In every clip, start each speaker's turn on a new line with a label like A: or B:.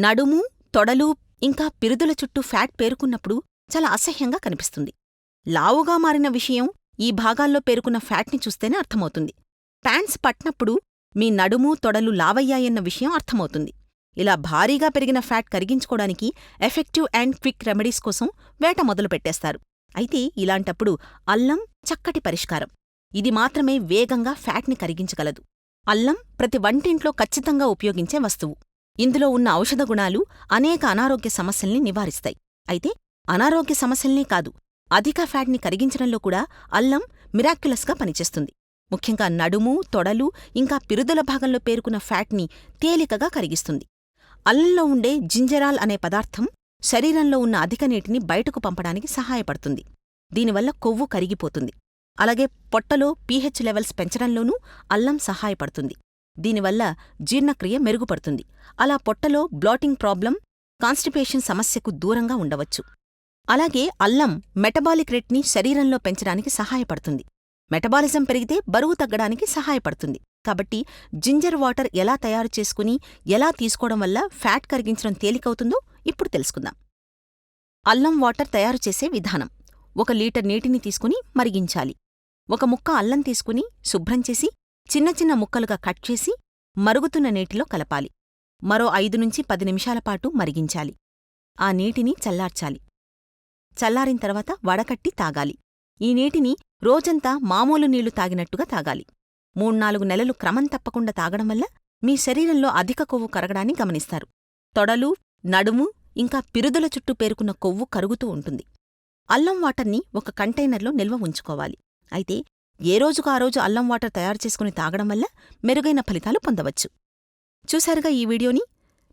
A: నడుము, తొడలు ఇంకా పిరుదుల చుట్టూ ఫ్యాట్ పేరుకున్నప్పుడు చాలా అసహ్యంగా కనిపిస్తుంది. లావుగా మారిన విషయం ఈ భాగాల్లో పేరుకున్న ఫ్యాట్ని చూస్తేనే అర్థమవుతుంది. ప్యాంట్స్ పట్టినప్పుడు మీ నడుము, తొడలు లావయ్యాయన్న విషయం అర్థమవుతుంది. ఇలా భారీగా పెరిగిన ఫ్యాట్ కరిగించుకోవడానికి ఎఫెక్టివ్ అండ్ క్విక్ రెమెడీస్ కోసం వేట మొదలుపెట్టేస్తారు. అయితే ఇలాంటప్పుడు అల్లం చక్కటి పరిష్కారం. ఇది మాత్రమే వేగంగా ఫ్యాట్ని కరిగించగలదు. అల్లం ప్రతి వంటింట్లో ఖచ్చితంగా ఉపయోగించే వస్తువు. ఇందులో ఉన్న ఔషధ గుణాలు అనేక అనారోగ్య సమస్యల్ని నివారిస్తాయి. అయితే అనారోగ్య సమస్యల్నే కాదు, అధిక ఫ్యాట్ని కరిగించడంలో కూడా అల్లం మిరాక్యులస్గా పనిచేస్తుంది. ముఖ్యంగా నడుము, తొడలు ఇంకా పిరుదుల భాగంలో పేరుకున్న ఫ్యాట్ని తేలికగా కరిగిస్తుంది. అల్లంలో ఉండే జింజరాల్ అనే పదార్థం శరీరంలో ఉన్న అధిక నీటిని బయటకు పంపడానికి సహాయపడుతుంది. దీనివల్ల కొవ్వు కరిగిపోతుంది. అలాగే పొట్టలో pH లెవెల్స్ పెంచడంలోనూ అల్లం సహాయపడుతుంది. దీనివల్ల జీర్ణక్రియ మెరుగుపడుతుంది. అలా పొట్టలో బ్లాటింగ్ ప్రాబ్లం, కాన్స్టిపేషన్ సమస్యకు దూరంగా ఉండవచ్చు. అలాగే అల్లం మెటబాలిక్ రేట్ని శరీరంలో పెంచడానికి సహాయపడుతుంది. మెటబాలిజం పెరిగితే బరువు తగ్గడానికి సహాయపడుతుంది. కాబట్టి జింజర్ వాటర్ ఎలా తయారు చేసుకుని ఎలా తీసుకోవడం వల్ల ఫ్యాట్ కరిగించడం తేలికవుతుందో ఇప్పుడు తెలుసుకుందాం. అల్లం వాటర్ తయారు చేసే విధానం. 1 లీటర్ నీటిని తీసుకుని మరిగించాలి. 1 ముక్క అల్లం తీసుకుని శుభ్రం చేసి చిన్న చిన్న ముక్కలుగా కట్ చేసి మరుగుతున్న నీటిలో కలపాలి. మరో 5-10 నిమిషాల పాటు మరిగించాలి. ఆ నీటిని చల్లార్చాలి. చల్లారిన తర్వాత వడకట్టి తాగాలి. ఈ నీటిని రోజంతా మామూలు నీళ్లు తాగినట్టుగా తాగాలి. 3-4 నెలలు క్రమం తప్పకుండా తాగడం వల్ల మీ శరీరంలో అధిక కొవ్వు కరగడాన్ని గమనిస్తారు. తొడలు, నడుము ఇంకా పిరుదుల చుట్టూ పేరుకున్న కొవ్వు కరుగుతూ ఉంటుంది. అల్లం వాటర్ని ఒక కంటైనర్లో నిల్వ ఉంచుకోవాలి. అయితే ఏ రోజుకు ఆ రోజు అల్లం వాటర్ తయారు చేసుకుని తాగడం వల్ల మెరుగైన ఫలితాలు పొందవచ్చు. చూశారుగా ఈ వీడియోని?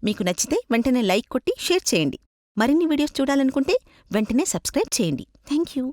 A: మీకు నచ్చితే వెంటనే లైక్ కొట్టి షేర్ చేయండి. మరిన్ని వీడియోస్ చూడాలనుకుంటే వెంటనే సబ్స్క్రైబ్ చేయండి. థాంక్యూ.